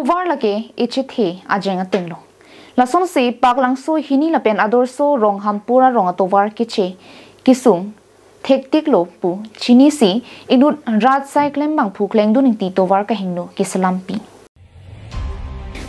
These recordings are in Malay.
tovar lake ht ajenga tenglo lason se paklang so hini lapen ador so rong hampura rong tovar kiche kisung thektik lo pu chini si inut ratsai klembang phu Klengdun Engti tovar ka hingno kisalampi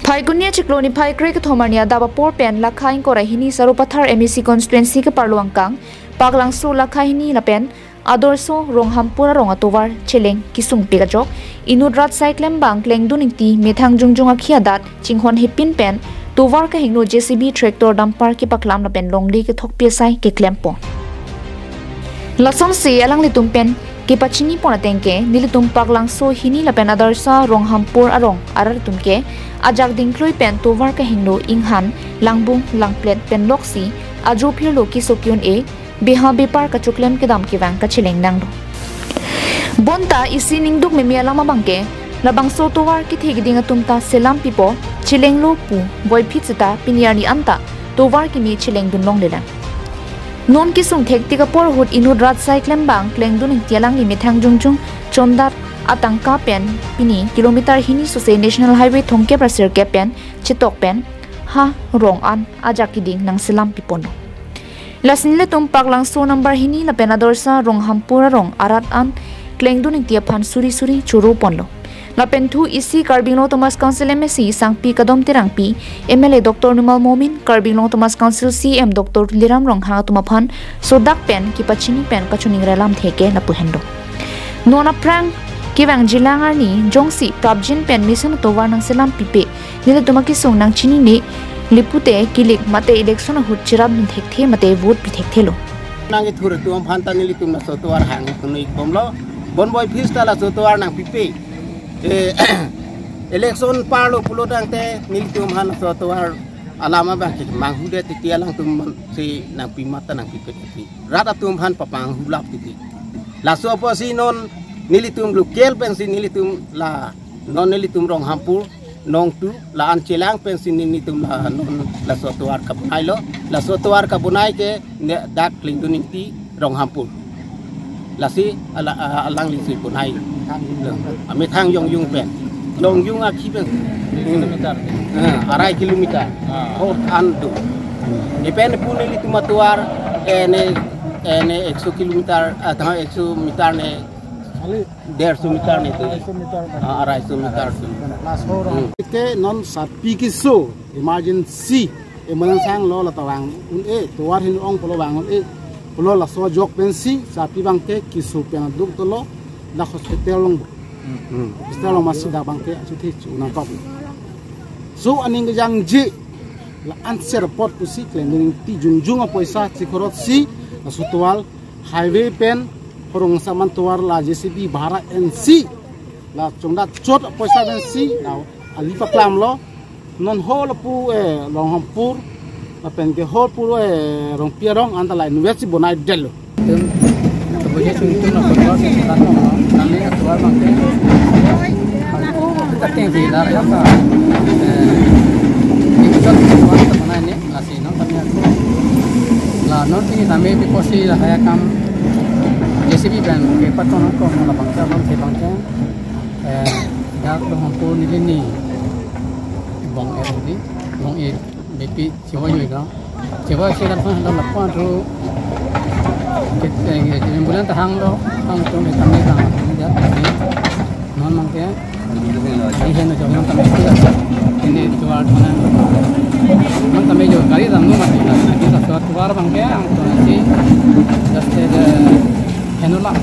Phaigunya chikloni phaikre ka thomarnia daba por pen lakhain kora hini sarupathar MEC constituency ka parluangkang paklang so lakhahini lapen adorso rong hampura rong tovar cheleng kisung pegajok inut ratsai klembang Klengdun Engti methang jungjung akhiadat chinghon hipin pen tovar ka hingno JCB tractor dumper ki paklam lapen longli ke thok pesai ke klempo lason se alang litum pen ke pachini pona tengke nilitum paklang so hini lapen adarsa rong hampur arong arar tumke ajak dingkloi pen tovar ka hingno inghan langbung langplet pen loksi aju phir loki sokyon e beha bepar ka chuklem ke dam ki wang ka chileng nang do bonta isi ningduk me mialama bangke labang so tovar ki thegiding atumta selam pipo chileng lo pu boy phitsita piniani anta tovar ki mi chileng dunlong lelang non kisung thektika por hut inut ratsai klembang Klengdun Engti alang ni methang jungjung chondat atangka pen pini kilometer hini sose national highway thongke prasir ke pen chitok pen ha rong an ajakiding nang selam pipono lasinle tum paklang so number hini la penadorsa rong hampura rong arat an Klengdun Engti aphan suri suri churu ponlo la penthu isi Karbinglong Thomas Council MSC sangpi kadom tirangpi MLA Dr Numal Momin Karbinglong Thomas Council CM Dr Liram Rong ha tumaphan sodak pen ki pachini pen kachuning relam theke na puhendo nona prang kiwang jilangar ni jongsi prabjin pen mission tovar nang selam pipe nile tumaki song nang chini ni lipute kilik mate election hut chirab min thekthe mate vote pi thekthelo nang ithur tum phanta nili tum na sotoar hang kunui komlo bonboy fista la sotoar nang pipe election parlo pulo dangte nili tum han sotoar alama ba ki manghude titia lang tum si nang pimata nang pipe ti rata tum han papang hulap ti la so posi non nilitum lukel pensi nilitum la non nilitum rong hampur nong tu la an chelang pensi nilitum la non la sotoar kabunai lo la sotoar kabunai ke dak Klengdun Engti rong hampur la si alang li si punai ame thang yong yung pen yong yung akhi pen kilometer arai kilometer ho andu pen pun nilitum atuar ene 100 kilometer atau 100 meter ne 150 meter ni tu 250 meter tu ke non sapi kiso emergency emergency lo la tawang un e tovar hin ong polo wang e polo la so jok pensi sapi bangke kiso pen duk to lo la hospital long hospital masih da bangke asuti una top so aning jang ji la answer report pusi Klengdun Engti jungjung poisa cikorot si asutual highway pen Horong saman tovar la JCB Bharat NC la chongda chot poisa NC now alipa klam lo non hol pu long hampur la pen ke hol pu rong pierong anta la university bonai del kemudian itu na tovar kita no kami tovar mangke kita tinggi la ya ka itu tovar mana ini asih no kami la non ini kami piposi la haya kam JCB ban ke patron ko na bangsa bang ke bangsa ya ko hampur ni ni bang erodi bang e BP chiwa yoga chiwa se dan phan la phan ro ke bulan tahang lo tang to ni tamne ta ya non mang ke ai hen jo non tamne ini tuar mana non tamne jo kari dam no mati na ni ta tuar bang ke ang to si just henula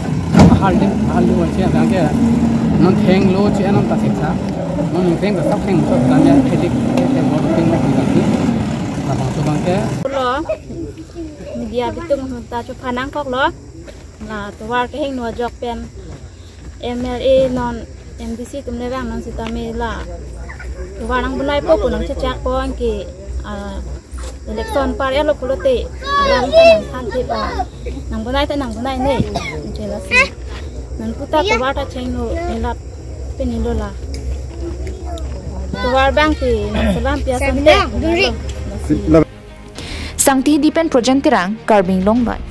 halde wache bangke non theng lo che anom ta sikha non theng ka sak theng so kanya edik te mo theng ma ki ki la bang so bangke lo media bitung ta chu phanang kok lo la tovar ke heng no jok pen MLA non MDC tumne bang non sitame la tovar nang bunai po kunang chak po angki election par elo pulote alam tan than ti ba nang bunai ne jelas nan puta tovar ta chengno elap penilo la tovar bang ti salam piasan te sangti dipen project tirang Karbinglong bai